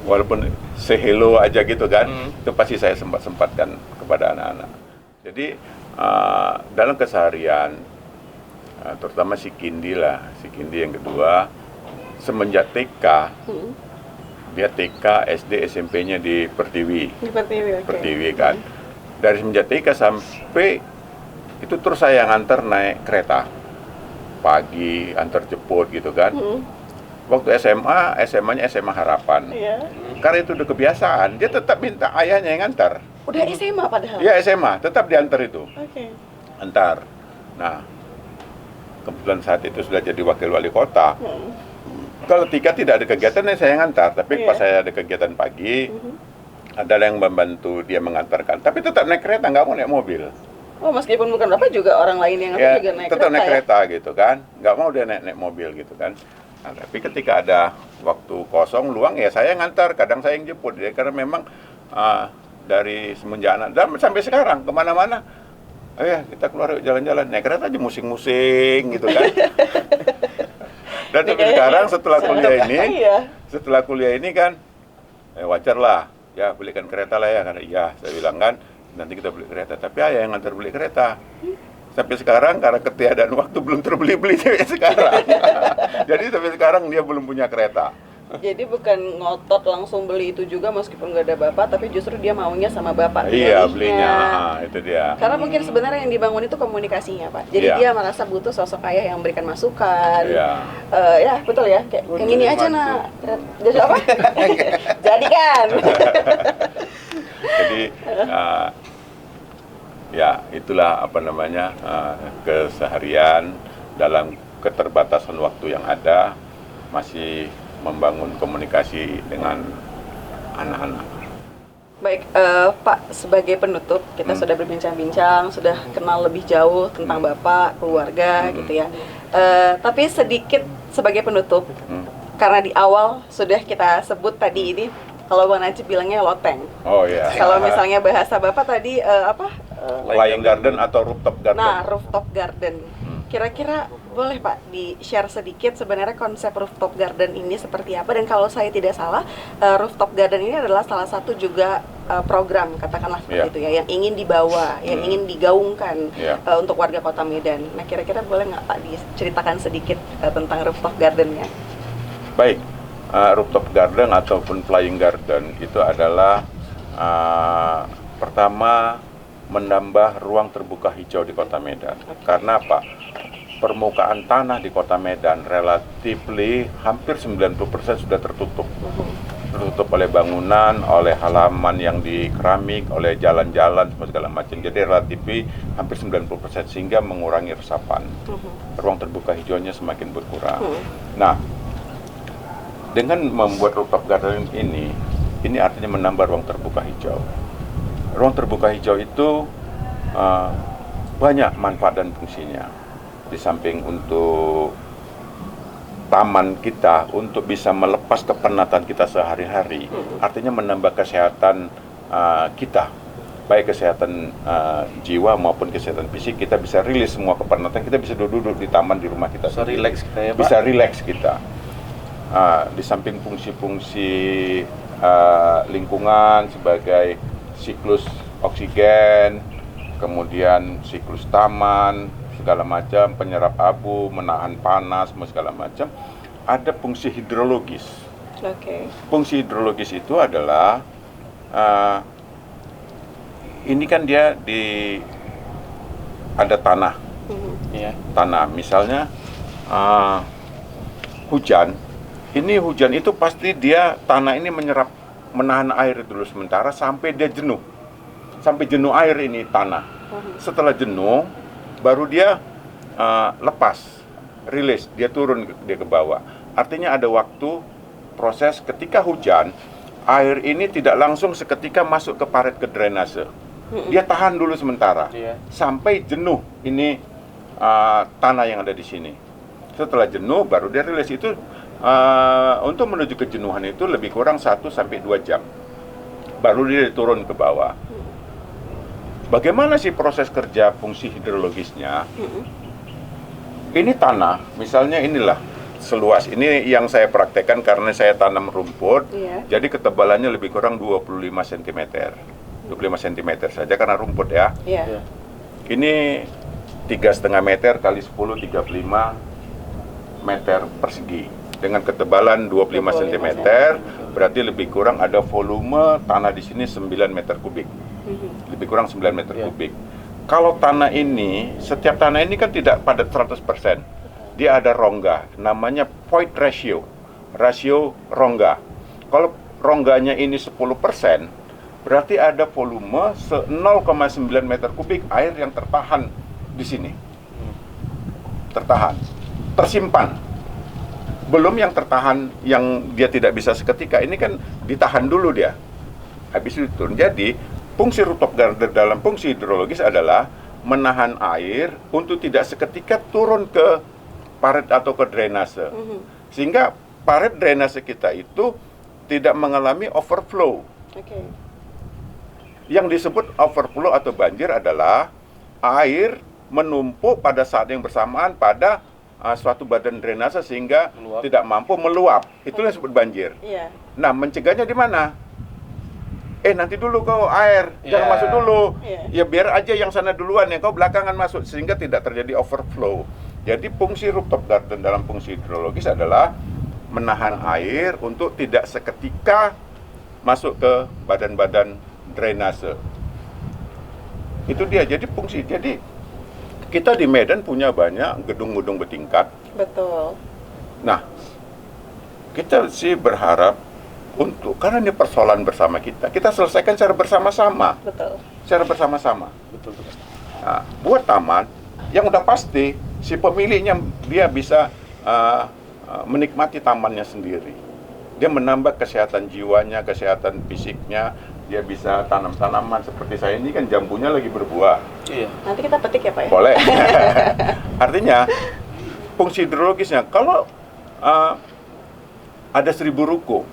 walaupun say hello aja gitu kan, itu pasti saya sempatkan kepada anak-anak. Jadi dalam keseharian, terutama si Kindi yang kedua, semenjak TK, dia TK, SD, SMP-nya di Pertiwi. Pertiwi kan. Dari semenjak TK sampai itu terus saya yang antar naik kereta pagi, antar jemput gitu kan. Waktu SMA-nya SMA Harapan. Karena itu udah kebiasaan, dia tetap minta ayahnya yang antar. Udah SMA padahal? Iya SMA, tetap diantar itu. Antar. Nah, kebetulan saat itu sudah jadi wakil wali kota. Kalau Tika tidak ada kegiatan, saya yang antar. Tapi pas saya ada kegiatan pagi, ada yang membantu dia mengantarkan. Tapi tetap naik kereta, nggak mau naik mobil. Oh, meskipun bukan Bapak juga orang lain yang juga naik kereta. Tetap naik kereta gitu kan, nggak mau dia naik mobil gitu kan. Nah, tapi ketika ada waktu kosong, luang, ya saya ngantar. Kadang saya yang jemput ya, karena memang dari semenjak anak dan sampai sekarang kemana-mana. Ya kita keluar jalan-jalan, naik kereta aja musing-musing gitu kan. Dan sampai sekarang setelah kuliah ini kan wajar lah ya belikan kereta lah ya, karena iya saya bilang kan nanti kita beli kereta, tapi ayah yang ngantar beli kereta. Sampai sekarang karena ketiadaan waktu belum terbeli-beli sampai sekarang. Jadi sampai sekarang dia belum punya kereta. Jadi bukan ngotot langsung beli itu juga meskipun nggak ada bapak, tapi justru dia maunya sama bapak. Iya, belinya, itu dia. Karena mungkin sebenarnya yang dibangun itu komunikasinya, Pak. Jadi dia merasa butuh sosok ayah yang memberikan masukan. Ya betul ya, kayak yang ini aja nak. Jadi apa? Jadi kan. Jadi ya itulah apa namanya keseharian dalam keterbatasan waktu yang ada masih membangun komunikasi dengan anak-anak. Baik, Pak, sebagai penutup kita sudah berbincang-bincang, sudah kenal lebih jauh tentang Bapak, keluarga gitu ya. Tapi sedikit sebagai penutup, karena di awal sudah kita sebut tadi ini, kalau Bang Najib bilangnya loteng. Oh iya. Kalau misalnya bahasa Bapak tadi Flying garden atau rooftop garden. Nah, rooftop garden. Kira-kira boleh Pak di-share sedikit sebenarnya konsep rooftop garden ini seperti apa, dan kalau saya tidak salah rooftop garden ini adalah salah satu juga program katakanlah seperti itu ya yang ingin dibawa, yang ingin digaungkan untuk warga Kota Medan. Nah, kira-kira boleh nggak Pak diceritakan sedikit tentang rooftop gardennya? Baik, rooftop garden ataupun flying garden itu adalah pertama menambah ruang terbuka hijau di Kota Medan. Karena apa? Permukaan tanah di Kota Medan relatifly hampir 90% sudah tertutup. Tertutup oleh bangunan, oleh halaman yang di keramik, oleh jalan-jalan, semua segala macam. Jadi relatifly hampir 90%, sehingga mengurangi resapan. Ruang terbuka hijaunya semakin berkurang. Nah, dengan membuat rooftop garden ini artinya menambah ruang terbuka hijau. Ruang terbuka hijau itu banyak manfaat dan fungsinya. Di samping untuk taman kita, untuk bisa melepas kepenatan kita sehari-hari, artinya menambah kesehatan kita, baik kesehatan jiwa maupun kesehatan fisik. Kita bisa rilis semua kepenatan, kita bisa duduk di taman di rumah kita. Bisa rileks kita ya Pak? Bisa rileks kita. di samping fungsi-fungsi lingkungan sebagai siklus oksigen, kemudian siklus taman, segala macam, penyerap abu, menahan panas, segala macam, ada fungsi hidrologis. Fungsi hidrologis itu adalah ini kan dia ada tanah, tanah. Misalnya hujan, hujan itu pasti tanah ini menahan air dulu sementara sampai dia jenuh, sampai jenuh air ini tanah. Setelah jenuh, baru dia lepas, rilis, dia turun dia ke bawah. Artinya ada waktu proses ketika hujan, air ini tidak langsung seketika masuk ke parit ke drainase. Dia tahan dulu sementara, sampai jenuh ini tanah yang ada di sini. Setelah jenuh, baru dia rilis. Itu untuk menuju kejenuhan itu lebih kurang 1-2 jam. Baru dia turun ke bawah. Bagaimana sih proses kerja fungsi hidrologisnya? Ini tanah, misalnya inilah seluas ini yang saya praktekkan karena saya tanam rumput, jadi ketebalannya lebih kurang 25 cm. 25 cm saja karena rumput ya. Ini 3,5 meter kali 10, 35 meter persegi dengan ketebalan 25 cm, berarti lebih kurang ada volume tanah di sini 9 meter kubik. Lebih kurang 9 meter kubik. Kalau tanah ini, setiap tanah ini kan tidak padat 100%. Dia ada rongga, namanya void ratio, rasio rongga. Kalau rongganya ini 10%, berarti ada volume 0,9 meter kubik air yang tertahan di sini. Tertahan, tersimpan. Belum yang tertahan, yang dia tidak bisa seketika, ini kan ditahan dulu dia. Habis itu turun. Jadi, fungsi rooftop garden dalam fungsi hidrologis adalah menahan air untuk tidak seketika turun ke parit atau ke drainase. Sehingga parit drainase kita itu tidak mengalami overflow. Yang disebut overflow atau banjir adalah air menumpuk pada saat yang bersamaan pada suatu badan drainase sehingga tidak mampu meluap. Itulah yang disebut banjir. Nah, mencegahnya di mana? Nanti dulu kau air, jangan masuk dulu. Ya biar aja yang sana duluan, yang kau belakangan masuk, sehingga tidak terjadi overflow. Jadi fungsi rooftop garden dalam fungsi hidrologis adalah menahan air untuk tidak seketika masuk ke badan-badan drainase. Itu dia, jadi fungsi. Jadi kita di Medan punya banyak gedung-gedung bertingkat. Betul. Nah, kita sih berharap karena ini persoalan bersama kita selesaikan secara bersama-sama. Betul. Secara bersama-sama. Betul. Nah, buat taman yang udah pasti si pemiliknya dia bisa menikmati tamannya sendiri. Dia menambah kesehatan jiwanya, kesehatan fisiknya. Dia bisa tanam tanaman seperti saya ini kan jambunya lagi berbuah. Nanti kita petik ya Pak ya? Boleh. Artinya fungsi hidrologisnya kalau ada 1000 ruko.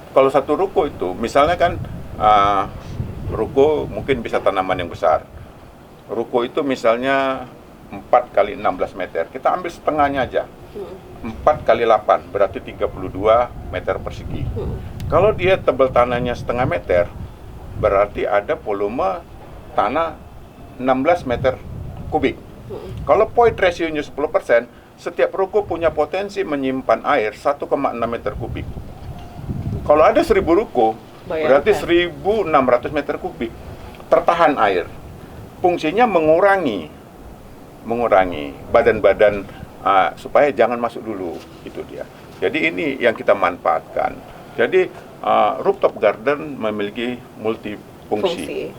Kalau satu ruko itu, misalnya kan ruko mungkin bisa tanaman yang besar. Ruko itu misalnya 4 kali 16 meter. Kita ambil setengahnya aja. 4 kali 8 berarti 32 meter persegi. Kalau dia tebal tanahnya setengah meter, berarti ada volume tanah 16 meter kubik. Kalau void ratio-nya 10%, setiap ruko punya potensi menyimpan air 1,6 meter kubik. Kalau ada 1000 ruko, berarti 1600 meter kubik tertahan air. Fungsinya mengurangi badan-badan supaya jangan masuk dulu, itu dia. Jadi ini yang kita manfaatkan. Jadi rooftop garden memiliki multifungsi.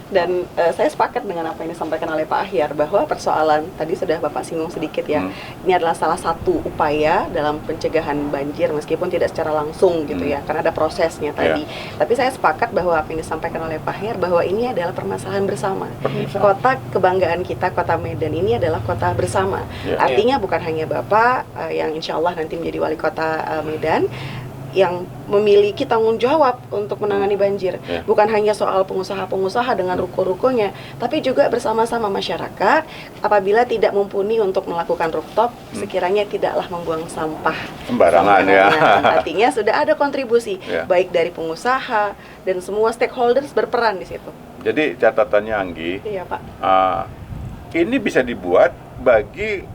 Dan saya sepakat dengan apa yang disampaikan oleh Pak Ahyar bahwa persoalan tadi sudah Bapak singgung sedikit ya. Ini adalah salah satu upaya dalam pencegahan banjir meskipun tidak secara langsung gitu ya, karena ada prosesnya tadi. Tapi saya sepakat bahwa apa yang disampaikan oleh Pak Ahyar bahwa ini adalah permasalahan bersama. Kota kebanggaan kita, Kota Medan ini adalah kota bersama. Artinya bukan hanya Bapak yang insya Allah nanti menjadi wali kota Medan. yang memiliki tanggung jawab untuk menangani banjir. Bukan hanya soal pengusaha-pengusaha dengan ruko-rukonya, tapi juga bersama-sama masyarakat. Apabila tidak mumpuni untuk melakukan rooftop, sekiranya tidaklah membuang sampah Sembarangan ya. Artinya sudah ada kontribusi baik dari pengusaha dan semua stakeholders berperan di situ. Jadi catatannya Anggi, Iya Pak. ini bisa dibuat bagi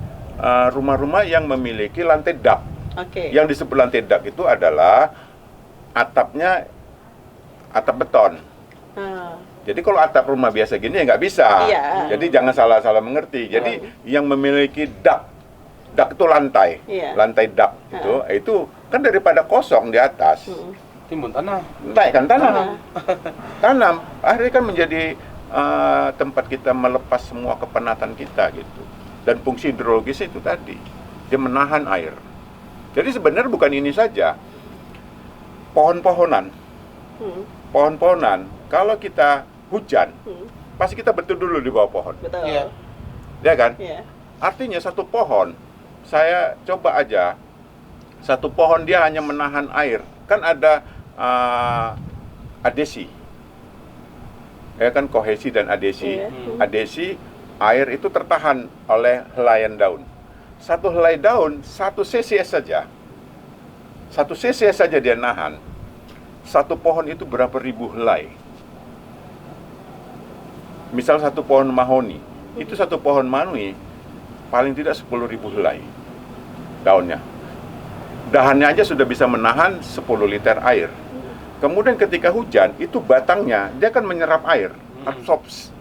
rumah-rumah yang memiliki lantai dak. Oke. Yang disebut lantai dak itu adalah atapnya atap beton. Jadi kalau atap rumah biasa gini ya nggak bisa. Iya. Jadi jangan salah mengerti. Jadi yang memiliki dak itu lantai, lantai dak itu kan daripada kosong di atas, Timbun tanah. naikkan tanam, akhirnya kan menjadi tempat kita melepas semua kepenatan kita gitu. Dan fungsi hidrologis itu tadi, dia menahan air. Jadi sebenarnya bukan ini saja, pohon-pohonan, kalau kita hujan, pasti kita betul dulu di bawah pohon. Betul. Iya. Ya kan? Iya. Artinya satu pohon, saya coba aja, satu pohon dia hanya menahan air. Kan ada adesi, ya kan, kohesi dan adesi. Adesi, air itu tertahan oleh helaian daun. Satu helai daun, 1 cc saja. 1 cc saja dia nahan. Satu pohon itu berapa ribu helai. Misal satu pohon mahoni, itu satu pohon mahoni paling tidak 10.000 helai daunnya. Dahannya aja sudah bisa menahan 10 liter air. Kemudian ketika hujan, itu batangnya dia akan menyerap air, absorbs,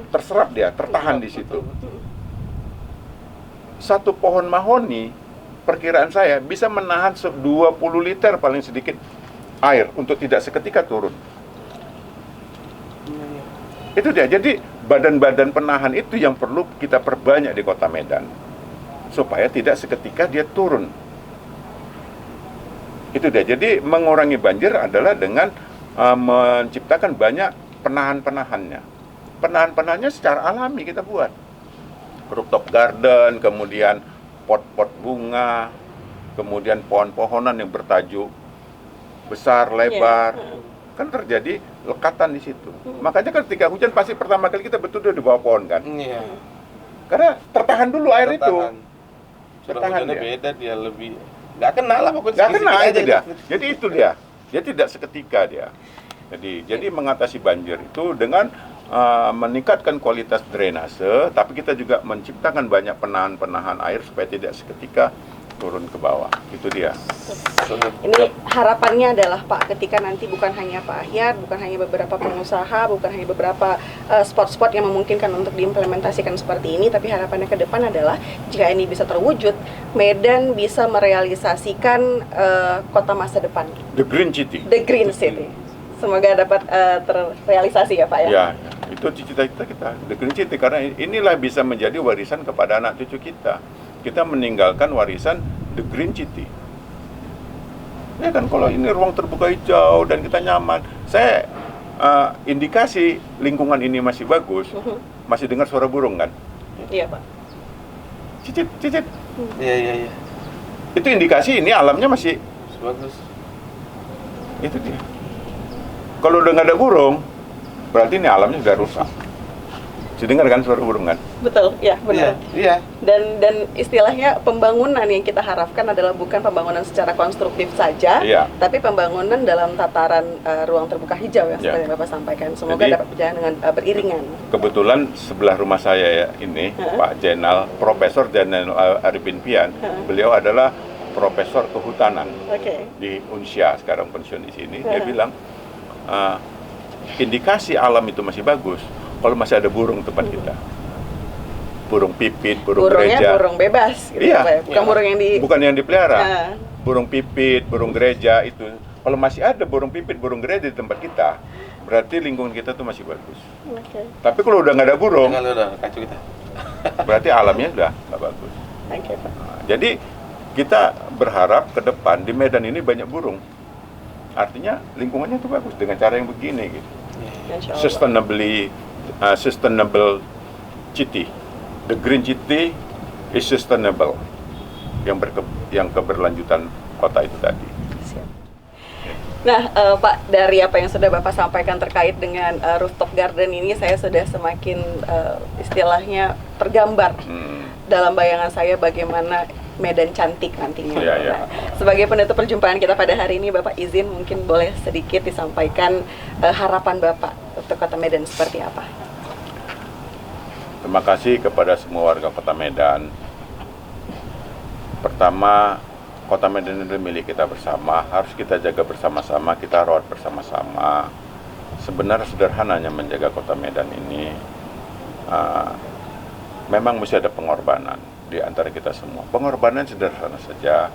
terserap dia, tertahan di situ. Satu pohon mahoni, perkiraan saya bisa menahan 20 liter paling sedikit air untuk tidak seketika turun. Itu dia. Jadi badan-badan penahan itu yang perlu kita perbanyak di Kota Medan supaya tidak seketika dia turun. Itu dia. Jadi mengurangi banjir adalah dengan menciptakan banyak penahan-penahannya. Penahan-penahannya secara alami kita buat. Rooftop garden, kemudian pot-pot bunga, kemudian pohon-pohonan yang bertajuk besar, lebar, kan terjadi lekatan di situ. Makanya ketika hujan pasti pertama kali kita betul di bawah pohon kan. Iya. Karena tertahan dulu air itu. Sudah Tertahan hujannya dia. beda, dia lebih nggak kena lah pokoknya. Nggak kena sedikit itu aja. dia. Jadi itu dia. Dia tidak seketika dia. Jadi mengatasi banjir itu dengan meningkatkan kualitas drainase, tapi kita juga menciptakan banyak penahan-penahan air supaya tidak seketika turun ke bawah. Itu dia. Ini harapannya adalah Pak, ketika nanti bukan hanya Pak Ahyar, bukan hanya beberapa pengusaha, bukan hanya beberapa spot-spot yang memungkinkan untuk diimplementasikan seperti ini, tapi harapannya ke depan adalah jika ini bisa terwujud, Medan bisa merealisasikan kota masa depan. The Green City. The Green City. Semoga dapat terrealisasi ya Pak ya. Ya, itu cita-cita kita, The Green City, karena inilah bisa menjadi warisan kepada anak cucu kita. Kita meninggalkan warisan The Green City. Ya kan, kalau ini ruang terbuka hijau dan kita nyaman, saya indikasi lingkungan ini masih bagus. Masih dengar suara burung kan? Iya Pak. Cicit, cicit. Iya. Itu indikasi ini alamnya masih Bagus. itu dia. Kalau udah nggak ada burung, berarti ini alamnya sudah rusak. Dengar kan suara burung kan? Betul, ya benar. Iya. Dan istilahnya pembangunan yang kita harapkan adalah bukan pembangunan secara konstruktif saja, tapi pembangunan dalam tataran ruang terbuka hijau ya, seperti yang Bapak sampaikan. Semoga dapat berjalan dengan beriringan. Kebetulan sebelah rumah saya ya ini, Pak Jenal, Profesor Jenal Arifin Pian, beliau adalah profesor kehutanan di Unsia, sekarang pensiun di sini. Dia bilang indikasi alam itu masih bagus kalau masih ada burung tempat kita. Burung pipit, burung Burungnya gereja. Burung bebas gitu Iya. Pak ya? Bukan burung yang bukan yang dipelihara. Burung pipit, burung gereja itu. Kalau masih ada burung pipit, burung gereja di tempat kita, berarti lingkungan kita tuh masih bagus. Tapi kalau udah nggak ada burung, udah kacau kita. berarti alamnya udah nggak bagus. Pak. Jadi kita berharap ke depan di Medan ini banyak burung. Artinya lingkungannya tuh bagus dengan cara yang begini gitu. Sustainable city. The Green City is sustainable. Yang keberlanjutan kota itu tadi. Siap. Nah, Pak, dari apa yang sudah Bapak sampaikan terkait dengan rooftop garden ini, saya sudah semakin istilahnya tergambar dalam bayangan saya bagaimana Medan cantik nantinya. Iya, iya. Nah, sebagai penutup perjumpaan kita pada hari ini, Bapak izin mungkin boleh sedikit disampaikan harapan Bapak untuk Kota Medan seperti apa? Terima kasih kepada semua warga Kota Medan. Pertama, Kota Medan itu milik kita bersama, harus kita jaga bersama-sama, kita rawat bersama-sama. Sebenarnya sederhananya menjaga Kota Medan ini, memang mesti ada pengorbanan di antara kita semua. Pengorbanan sederhana saja,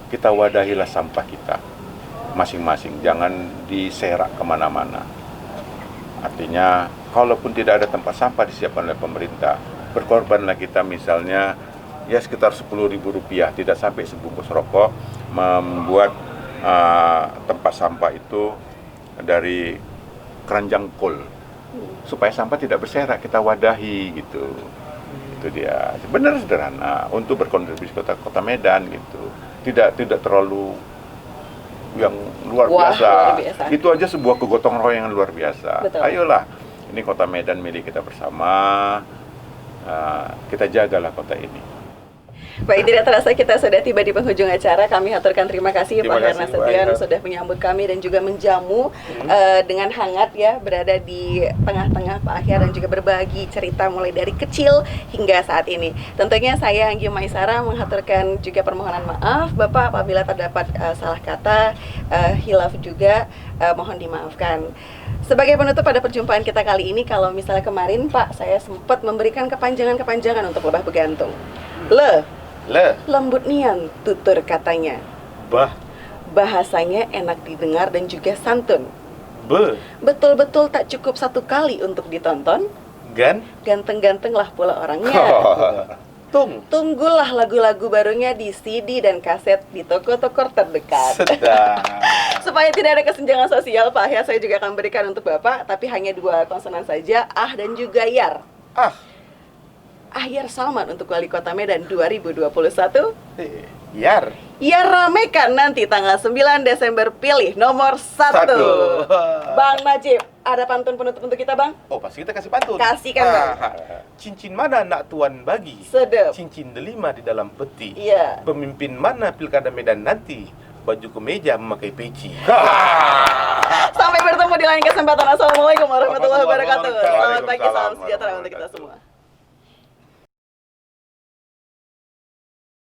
kita wadahilah sampah kita masing-masing, jangan diserak kemana-mana. Artinya, kalaupun tidak ada tempat sampah disiapkan oleh pemerintah, berkorbanlah kita misalnya ya sekitar Rp10.000, tidak sampai sebungkus rokok, membuat tempat sampah itu dari keranjang kol, supaya sampah tidak berserak, kita wadahi gitu. Itu dia, benar sederhana untuk berkontribusi Kota Medan gitu, tidak terlalu yang luar biasa. Itu aja sebuah kegotong royong yang luar biasa. Betul. Ayolah, ini Kota Medan milik kita bersama, kita jagalah kota ini. Baik, tidak terasa kita sudah tiba di penghujung acara. Kami haturkan terima kasih Terima Pak kasih, Herna Bu Setian Aida. sudah menyambut kami dan juga menjamu dengan hangat ya, berada di tengah-tengah Pak Ahyar dan juga berbagi cerita mulai dari kecil hingga saat ini. Tentunya saya Anggi Maisara menghaturkan juga permohonan maaf Bapak apabila terdapat salah kata, hilaf juga, mohon dimaafkan. Sebagai penutup pada perjumpaan kita kali ini, kalau misalnya kemarin Pak, saya sempat memberikan kepanjangan-kepanjangan untuk lebah begantung. Lembut nian tutur katanya. Bahasanya enak didengar dan juga santun. Betul-betul tak cukup satu kali untuk ditonton. Ganteng-gantenglah pula orangnya. Tunggulah lagu-lagu barunya di CD dan kaset di toko-toko terdekat. Supaya tidak ada kesenjangan sosial, Pak Ahyar, saya juga akan berikan untuk Bapak, tapi hanya 2 konsonan saja, dan juga yar. Ahyar Salman untuk Wali Kota Medan 2021. Yar. Ya ramekan nanti tanggal 9 Desember, pilih nomor 1. Bang Najib, ada pantun penutup untuk kita, Bang? Oh, pasti kita kasih pantun. Kasihkan, Bang. Cincin mana nak tuan bagi? Sedep. Cincin delima di dalam peti. Iya. Pemimpin mana pilkada Medan nanti? Baju kemeja memakai peci. Sampai bertemu di lain kesempatan. Assalamualaikum warahmatullahi wabarakatuh. Selamat pagi, salam Waalaikumsalam sejahtera untuk kita semua.